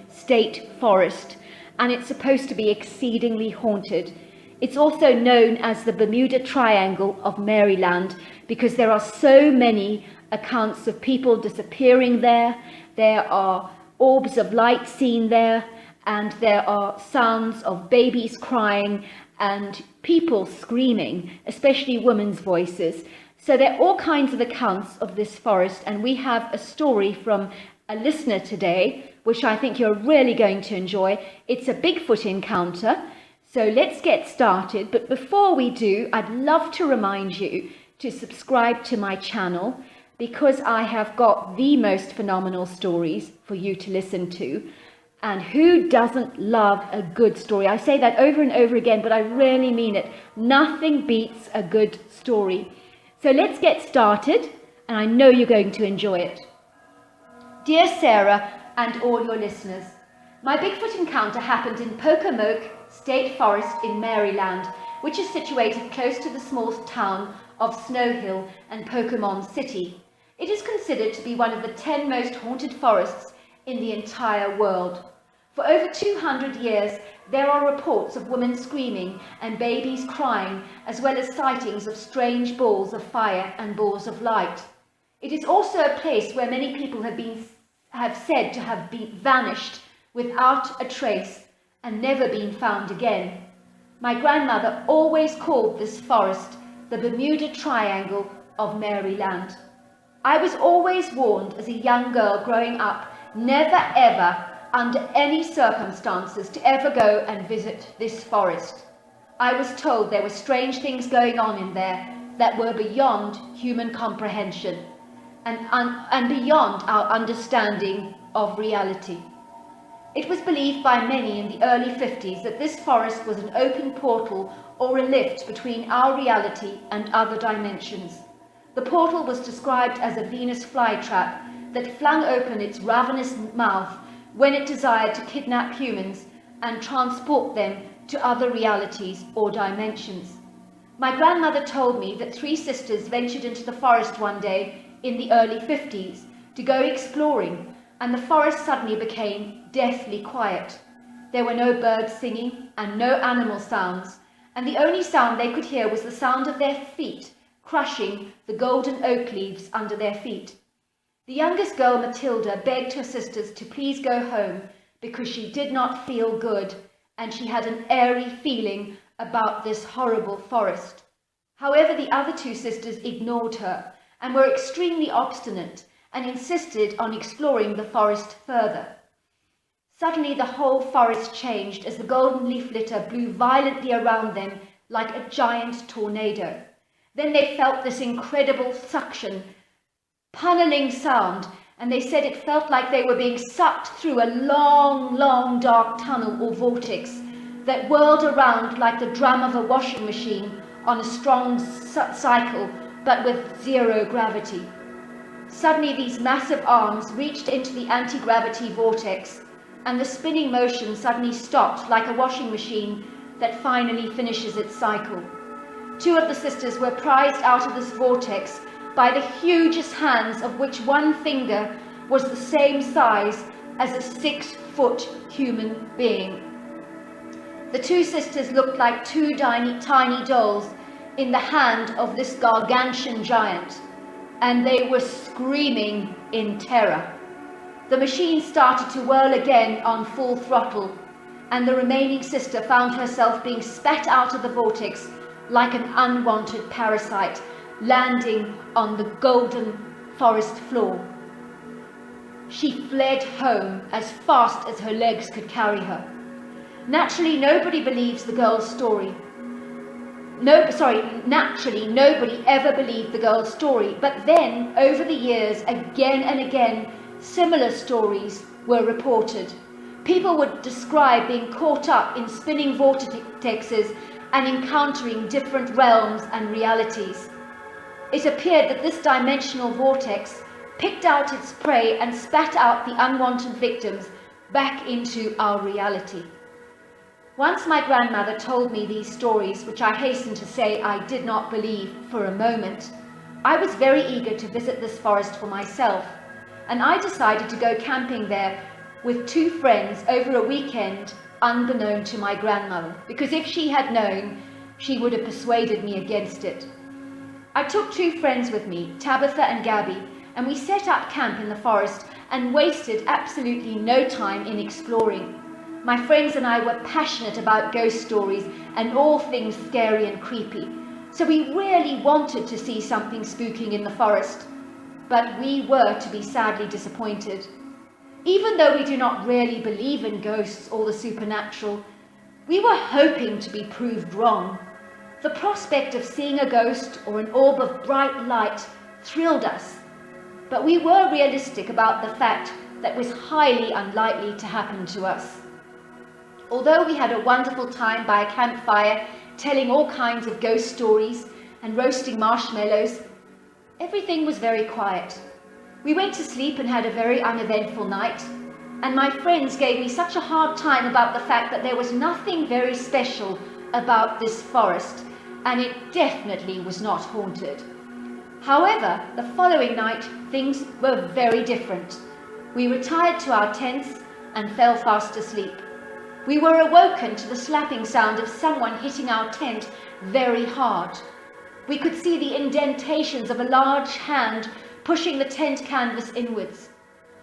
[SPEAKER 1] State Forest, and it's supposed to be exceedingly haunted. It's also known as the Bermuda Triangle of Maryland because there are so many accounts of people disappearing there. There are orbs of light seen there, and there are sounds of babies crying and people screaming, especially women's voices. So there are all kinds of accounts of this forest, and we have a story from a listener today, which I think you're really going to enjoy. It's a Bigfoot encounter. So let's get started. But before we do, I'd love to remind you to subscribe to my channel, because I have got the most phenomenal stories for you to listen to. And who doesn't love a good story? I say that over and over again, but I really mean it. Nothing beats a good story. So let's get started, and I know you're going to enjoy it. Dear Sarah and all your listeners, my Bigfoot encounter happened in Pocomoke State Forest in Maryland, which is situated close to the small town of Snow Hill and Pokemon City. It is considered to be one of the 10 most haunted forests in the entire world. For over 200 years, there are reports of women screaming and babies crying, as well as sightings of strange balls of fire and balls of light. It is also a place where many people have said to have been vanished without a trace and never been found again. My grandmother always called this forest the Bermuda Triangle of Maryland. I was always warned as a young girl growing up, never ever, under any circumstances, to ever go and visit this forest. I was told there were strange things going on in there that were beyond human comprehension and beyond our understanding of reality. It was believed by many in the early 50s that this forest was an open portal or a lift between our reality and other dimensions. The portal was described as a Venus flytrap that flung open its ravenous mouth when it desired to kidnap humans and transport them to other realities or dimensions. My grandmother told me that 3 sisters ventured into the forest one day in the early 50s to go exploring, and the forest suddenly became deathly quiet. There were no birds singing and no animal sounds, and the only sound they could hear was the sound of their feet crushing the golden oak leaves under their feet. The youngest girl, Matilda, begged her sisters to please go home because she did not feel good, and she had an airy feeling about this horrible forest. However, the other 2 sisters ignored her and were extremely obstinate and insisted on exploring the forest further. Suddenly the whole forest changed as the golden leaf litter blew violently around them like a giant tornado. Then they felt this incredible suction, tunneling sound, and they said it felt like they were being sucked through a long, long dark tunnel or vortex that whirled around like the drum of a washing machine on a strong cycle, but with zero gravity. Suddenly these massive arms reached into the anti-gravity vortex, and the spinning motion suddenly stopped like a washing machine that finally finishes its cycle. Two of the sisters were prized out of this vortex by the hugest hands, of which one finger was the same size as a 6-foot human being. The two sisters looked like two tiny dolls in the hand of this gargantuan giant, and they were screaming in terror. The machine started to whirl again on full throttle, and the remaining sister found herself being spat out of the vortex like an unwanted parasite, landing on the golden forest floor. She fled home as fast as her legs could carry her. Naturally, nobody believes the girl's story. Naturally, nobody ever believed the girl's story. But then, over the years, again and again, similar stories were reported. People would describe being caught up in spinning vortexes and encountering different realms and realities. It appeared that this dimensional vortex picked out its prey and spat out the unwanted victims back into our reality. Once my grandmother told me these stories, which I hasten to say I did not believe for a moment. I was very eager to visit this forest for myself, and I decided to go camping there with two friends over a weekend, unbeknown to my grandmother, because if she had known, she would have persuaded me against it. I took two friends with me, Tabitha and Gabby, and we set up camp in the forest and wasted absolutely no time in exploring. My friends and I were passionate about ghost stories and all things scary and creepy, so we really wanted to see something spooking in the forest, but we were to be sadly disappointed. Even though we do not really believe in ghosts or the supernatural, we were hoping to be proved wrong. The prospect of seeing a ghost or an orb of bright light thrilled us, but we were realistic about the fact that it was highly unlikely to happen to us. Although we had a wonderful time by a campfire, telling all kinds of ghost stories and roasting marshmallows, everything was very quiet. We went to sleep and had a very uneventful night, and my friends gave me such a hard time about the fact that there was nothing very special about this forest, and it definitely was not haunted. However, the following night, things were very different. We retired to our tents and fell fast asleep. We were awoken to the slapping sound of someone hitting our tent very hard. We could see the indentations of a large hand pushing the tent canvas inwards.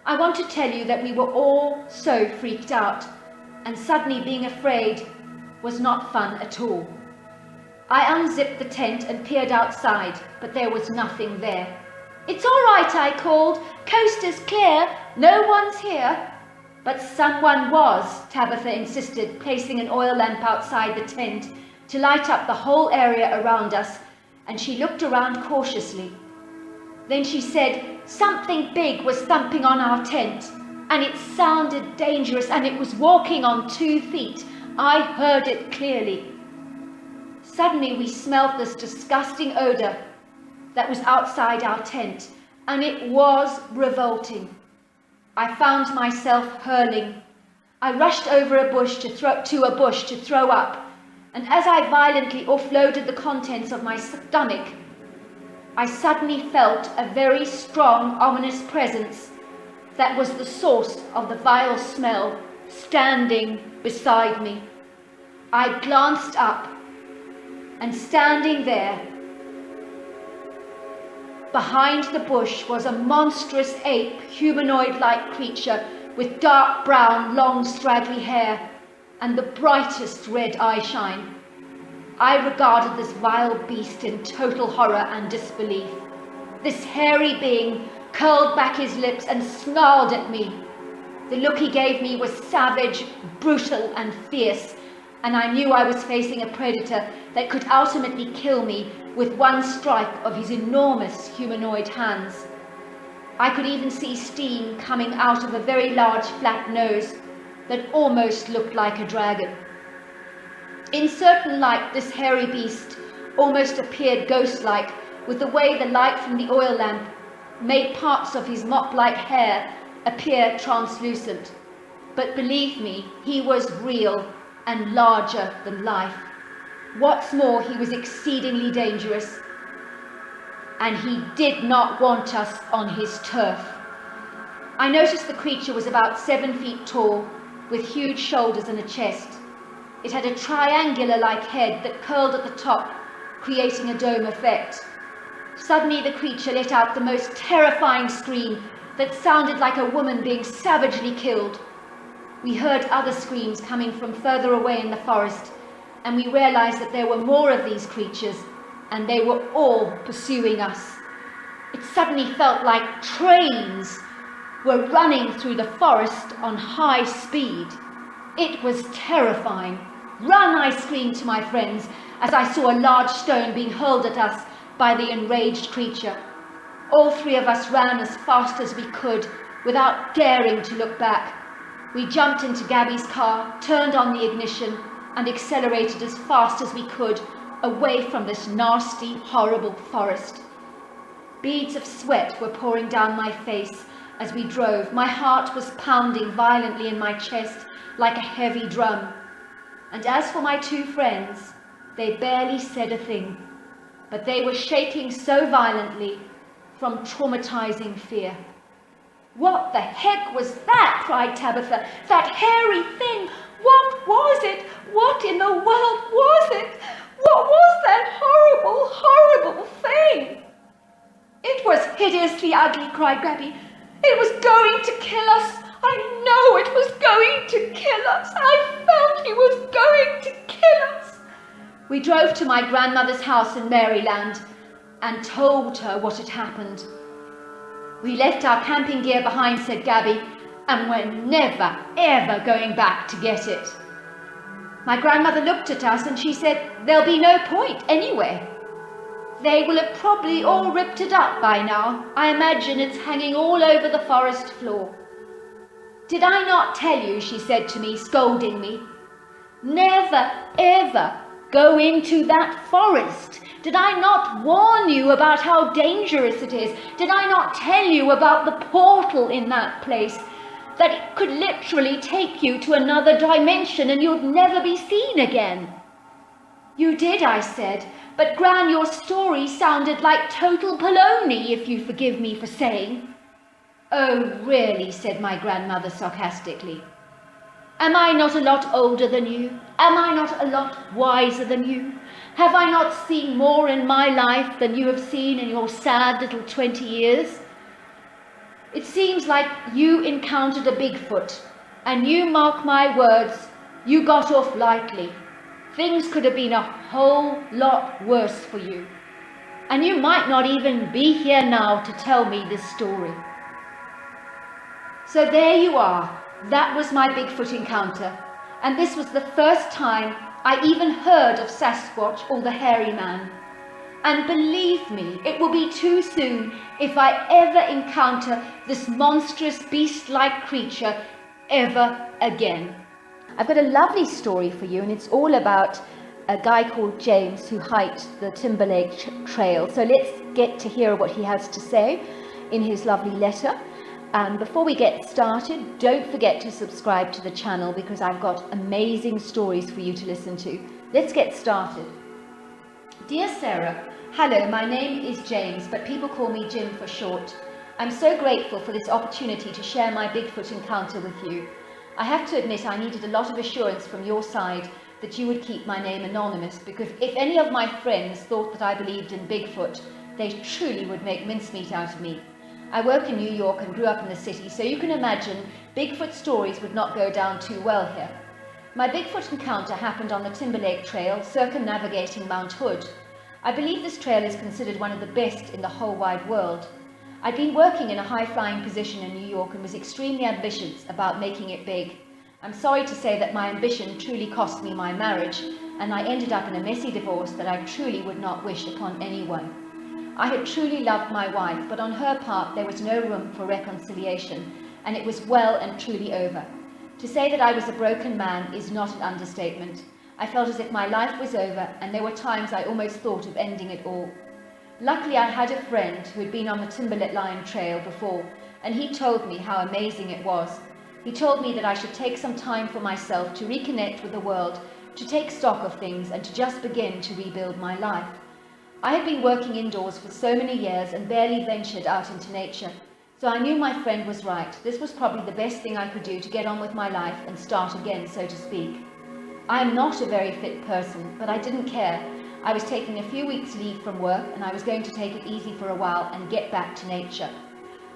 [SPEAKER 1] I want to tell you that we were all so freaked out, and suddenly being afraid was not fun at all. I unzipped the tent and peered outside, but there was nothing there. "It's all right," I called. "Coast is clear. No one's here." But someone was, Tabitha insisted, placing an oil lamp outside the tent to light up the whole area around us, and she looked around cautiously. Then she said, "Something big was thumping on our tent, and it sounded dangerous, and it was walking on 2 feet. I heard it clearly." Suddenly we smelled this disgusting odor that was outside our tent, and it was revolting. I found myself hurling. I rushed over a bush to throw up, and as I violently offloaded the contents of my stomach, I suddenly felt a very strong, ominous presence that was the source of the vile smell standing beside me. I glanced up, and standing there behind the bush was a monstrous ape, humanoid-like creature with dark brown, long, straggly hair and the brightest red eyeshine. I regarded this vile beast in total horror and disbelief. This hairy being curled back his lips and snarled at me. The look he gave me was savage, brutal and fierce, and I knew I was facing a predator that could ultimately kill me with one strike of his enormous humanoid hands. I could even see steam coming out of a very large flat nose that almost looked like a dragon. In certain light, this hairy beast almost appeared ghost-like, with the way the light from the oil lamp made parts of his mop-like hair appear translucent. But believe me, he was real and larger than life. What's more, he was exceedingly dangerous, and he did not want us on his turf. I noticed the creature was about 7 feet tall, with huge shoulders and a chest. It had a triangular-like head that curled at the top, creating a dome effect. Suddenly the creature let out the most terrifying scream that sounded like a woman being savagely killed. We heard other screams coming from further away in the forest, and we realized that there were more of these creatures, and they were all pursuing us. It suddenly felt like trains were running through the forest on high speed. It was terrifying. "Run!" I screamed to my friends as I saw a large stone being hurled at us by the enraged creature. All three of us ran as fast as we could without daring to look back. We jumped into Gabby's car, turned on the ignition, and accelerated as fast as we could away from this nasty, horrible forest. Beads of sweat were pouring down my face as we drove. My heart was pounding violently in my chest like a heavy drum. And as for my two friends, they barely said a thing, but they were shaking so violently from traumatizing fear. "What the heck was that?" cried Tabitha. "That hairy thing! What was it? What in the world was it? What was that horrible, horrible thing?" "It was hideously ugly," cried Gabby. "It was going to kill us. I know it was going to kill us. I felt he was going to kill us." We drove to my grandmother's house in Maryland and told her what had happened. "We left our camping gear behind," said Gabby, "and we're never, ever going back to get it." My grandmother looked at us and she said, "There'll be no point anyway. They will have probably all ripped it up by now. I imagine it's hanging all over the forest floor." "Did I not tell you," she said to me, scolding me, "never, ever go into that forest? Did I not warn you about how dangerous it is? Did I not tell you about the portal in that place? That it could literally take you to another dimension and you'd never be seen again?" "You did," I said, "but Gran, your story sounded like total baloney, if you forgive me for saying." "Oh, really?" said my grandmother sarcastically. "Am I not a lot older than you? Am I not a lot wiser than you? Have I not seen more in my life than you have seen in your sad little 20 years? It seems like you encountered a Bigfoot, and you, mark my words, you got off lightly. Things could have been a whole lot worse for you, and you might not even be here now to tell me this story." So there you are. That was my Bigfoot encounter, and this was the first time I even heard of Sasquatch or the hairy man. And believe me, it will be too soon if I ever encounter this monstrous beast-like creature ever again. I've got a lovely story for you, and it's all about a guy called James who hiked the Timberlake Trail. So let's get to hear what he has to say in his lovely letter. And before we get started, don't forget to subscribe to the channel because I've got amazing stories for you to listen to. Let's get started. Dear Sarah, hello, my name is James, but people call me Jim for short. I'm so grateful for this opportunity to share my Bigfoot encounter with you. I have to admit I needed a lot of assurance from your side that you would keep my name anonymous, because if any of my friends thought that I believed in Bigfoot, they truly would make mincemeat out of me. I work in New York and grew up in the city, so you can imagine Bigfoot stories would not go down too well here. My Bigfoot encounter happened on the Timberlake Trail, circumnavigating Mount Hood. I believe this trail is considered one of the best in the whole wide world. I'd been working in a high-flying position in New York and was extremely ambitious about making it big. I'm sorry to say that my ambition truly cost me my marriage, and I ended up in a messy divorce that I truly would not wish upon anyone. I had truly loved my wife, but on her part there was no room for reconciliation, and it was well and truly over. To say that I was a broken man is not an understatement. I felt as if my life was over, and there were times I almost thought of ending it all. Luckily, I had a friend who had been on the Timberline Trail before, and he told me how amazing it was. He told me that I should take some time for myself to reconnect with the world, to take stock of things, and to just begin to rebuild my life. I had been working indoors for so many years and barely ventured out into nature, so I knew my friend was right. This was probably the best thing I could do to get on with my life and start again, so to speak. I am not a very fit person, but I didn't care. I was taking a few weeks leave from work, and I was going to take it easy for a while and get back to nature.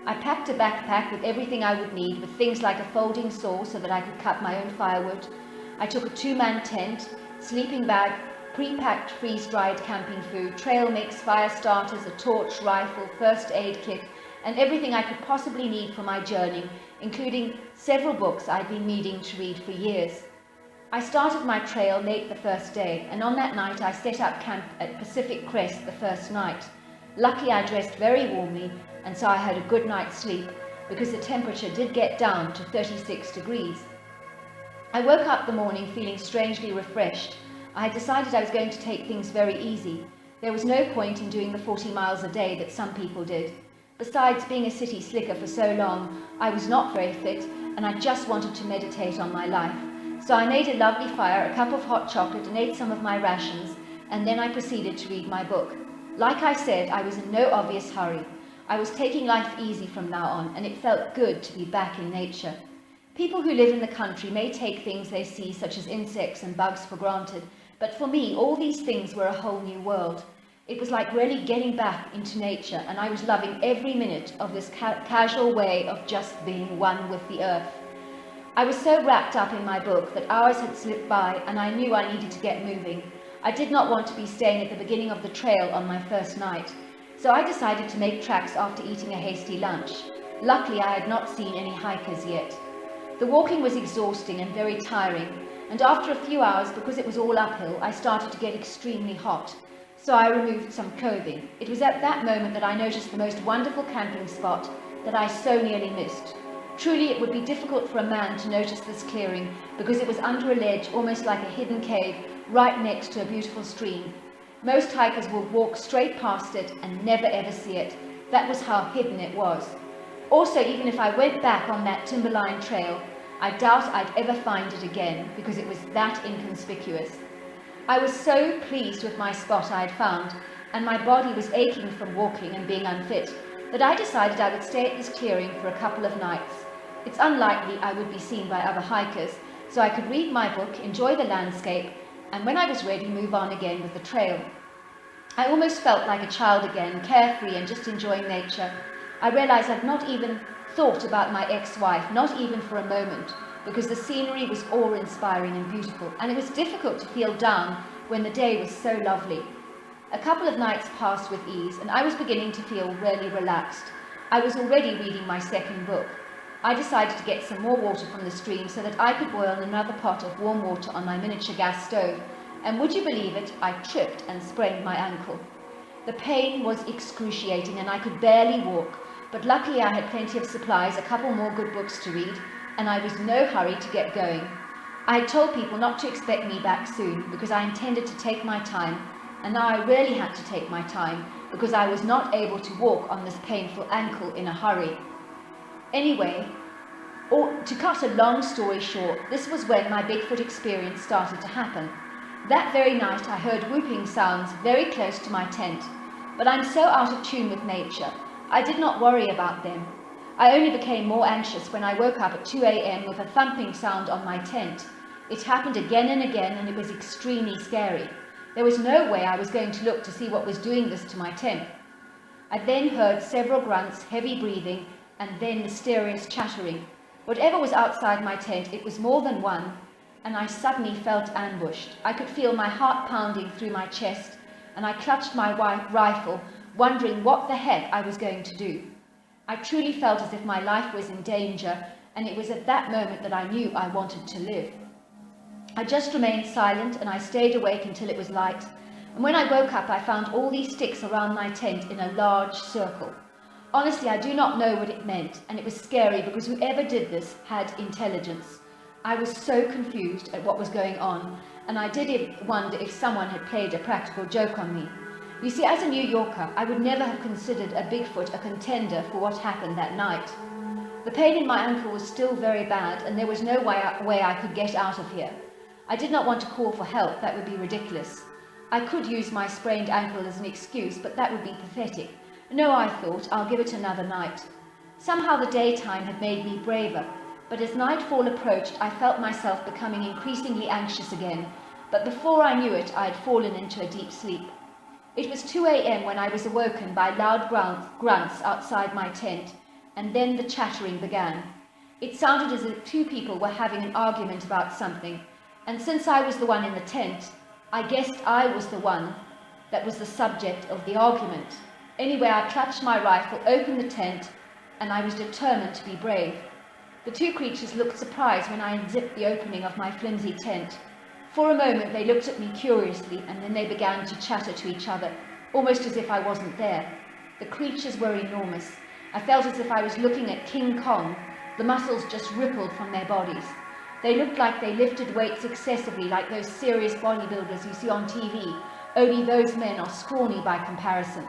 [SPEAKER 1] I packed a backpack with everything I would need, with things like a folding saw so that I could cut my own firewood. I took a 2-man tent, sleeping bag, pre-packed freeze-dried camping food, trail mix, fire starters, a torch, rifle, first aid kit, and everything I could possibly need for my journey, including several books I'd been needing to read for years. I started my trail late the first day, and on that night I set up camp at Pacific Crest the first night. Luckily I dressed very warmly, and so I had a good night's sleep, because the temperature did get down to 36 degrees. I woke up the morning feeling strangely refreshed. I had decided I was going to take things very easy. There was no point in doing the 40 miles a day that some people did. Besides, being a city slicker for so long, I was not very fit, and I just wanted to meditate on my life. So I made a lovely fire, a cup of hot chocolate, and ate some of my rations, and then I proceeded to read my book. Like I said, I was in no obvious hurry. I was taking life easy from now on, and it felt good to be back in nature. People who live in the country may take things they see, such as insects and bugs, for granted, but for me, all these things were a whole new world. It was like really getting back into nature, and I was loving every minute of this casual way of just being one with the earth. I was so wrapped up in my book that hours had slipped by, and I knew I needed to get moving. I did not want to be staying at the beginning of the trail on my first night, so I decided to make tracks after eating a hasty lunch. Luckily, I had not seen any hikers yet. The walking was exhausting and very tiring, and after a few hours, because it was all uphill, I started to get extremely hot, so I removed some clothing. It was at that moment that I noticed the most wonderful camping spot that I so nearly missed. Truly, it would be difficult for a man to notice this clearing, because it was under a ledge, almost like a hidden cave, right next to a beautiful stream. Most hikers will walk straight past it and never ever see it. That was how hidden it was. Also, even if I went back on that Timberline Trail, I doubt I'd ever find it again, because it was that inconspicuous. I was so pleased with my spot I had found, and my body was aching from walking and being unfit, that I decided I would stay at this clearing for a couple of nights. It's unlikely I would be seen by other hikers, so I could read my book, enjoy the landscape, and when I was ready, move on again with the trail. I almost felt like a child again, carefree and just enjoying nature. I realized I'd not even thought about my ex-wife, not even for a moment, because the scenery was awe-inspiring and beautiful, and it was difficult to feel down when the day was so lovely. A couple of nights passed with ease, and I was beginning to feel really relaxed. I was already reading my second book. I decided to get some more water from the stream so that I could boil another pot of warm water on my miniature gas stove, and would you believe it, I tripped and sprained my ankle. The pain was excruciating and I could barely walk, but luckily I had plenty of supplies, a couple more good books to read, and I was in no hurry to get going. I had told people not to expect me back soon because I intended to take my time, and now I really had to take my time because I was not able to walk on this painful ankle in a hurry. Anyway, to cut a long story short, this was when my Bigfoot experience started to happen. That very night I heard whooping sounds very close to my tent, but I'm so out of tune with nature, I did not worry about them. I only became more anxious when I woke up at 2 a.m. with a thumping sound on my tent. It happened again and again, and it was extremely scary. There was no way I was going to look to see what was doing this to my tent. I then heard several grunts, heavy breathing, and then mysterious chattering. Whatever was outside my tent, it was more than one, and I suddenly felt ambushed. I could feel my heart pounding through my chest, and I clutched my rifle, wondering what the heck I was going to do. I truly felt as if my life was in danger, and it was at that moment that I knew I wanted to live. I just remained silent, and I stayed awake until it was light, and when I woke up I found all these sticks around my tent in a large circle. Honestly, I do not know what it meant, and it was scary because whoever did this had intelligence. I was so confused at what was going on, and I did wonder if someone had played a practical joke on me. You see, as a New Yorker, I would never have considered a Bigfoot a contender for what happened that night. The pain in my ankle was still very bad, and there was no way I could get out of here. I did not want to call for help, that would be ridiculous. I could use my sprained ankle as an excuse, but that would be pathetic. No, I thought, I'll give it another night. Somehow the daytime had made me braver, but as nightfall approached, I felt myself becoming increasingly anxious again, but before I knew it, I had fallen into a deep sleep. It was 2 a.m. when I was awoken by loud grunts outside my tent, and then the chattering began. It sounded as if two people were having an argument about something, and since I was the one in the tent, I guessed I was the one that was the subject of the argument. Anyway, I clutched my rifle, opened the tent, and I was determined to be brave. The two creatures looked surprised when I unzipped the opening of my flimsy tent. For a moment they looked at me curiously, and then they began to chatter to each other, almost as if I wasn't there. The creatures were enormous. I felt as if I was looking at King Kong. The muscles just rippled from their bodies. They looked like they lifted weights excessively, like those serious bodybuilders you see on TV, only those men are scrawny by comparison.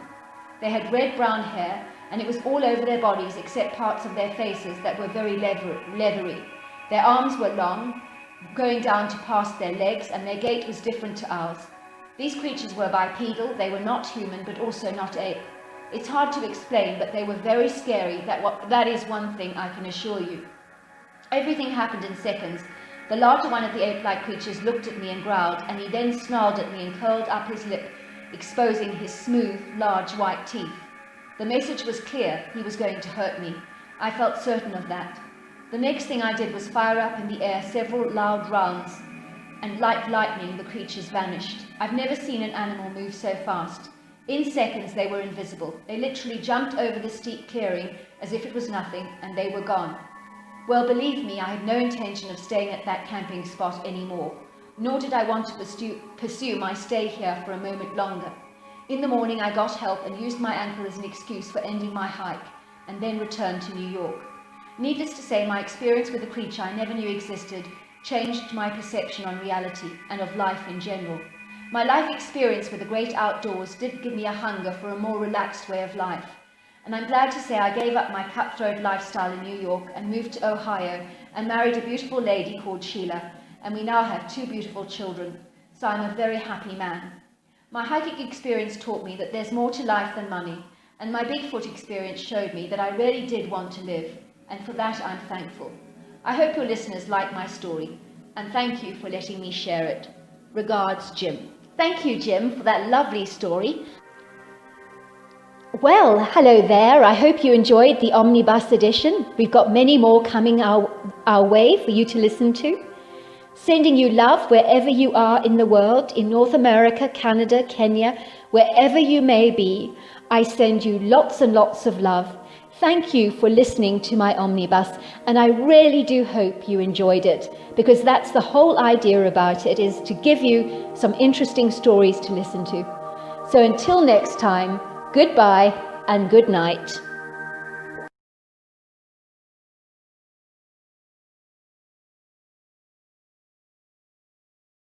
[SPEAKER 1] They had red-brown hair, and it was all over their bodies except parts of their faces that were very leathery. Their arms were long, going down to past their legs, and their gait was different to ours. These creatures were bipedal. They were not human, but also not ape. It's hard to explain, but they were very scary. That is one thing I can assure you. Everything happened in seconds. The larger one of the ape-like creatures looked at me and growled, and he then snarled at me and curled up his lip, exposing his smooth, large white teeth. The message was clear. He was going to hurt me. I felt certain of that. The next thing I did was fire up in the air several loud rounds, and like lightning the creatures vanished. I've never seen an animal move so fast. In seconds they were invisible. They literally jumped over the steep clearing as if it was nothing, and they were gone. Well, believe me, I had no intention of staying at that camping spot anymore, nor did I want to pursue my stay here for a moment longer. In the morning I got help and used my ankle as an excuse for ending my hike, and then returned to New York. Needless to say, my experience with a creature I never knew existed changed my perception on reality and of life in general. My life experience with the great outdoors did give me a hunger for a more relaxed way of life. And I'm glad to say I gave up my cutthroat lifestyle in New York and moved to Ohio and married a beautiful lady called Sheila, and we now have 2 beautiful children, so I'm a very happy man. My hiking experience taught me that there's more to life than money, and my Bigfoot experience showed me that I really did want to live, and for that I'm thankful. I hope your listeners like my story, and thank you for letting me share it. Regards, Jim. Thank you, Jim, for that lovely story. Well, hello there. I hope you enjoyed the omnibus edition. We've got many more coming our way for you to listen to. Sending you love wherever you are in the world, in North America, Canada, Kenya, wherever you may be. I send you lots and lots of love. Thank you for listening to my omnibus, and I really do hope you enjoyed it, because that's the whole idea about it, is to give you some interesting stories to listen to. So until next time, goodbye and good night.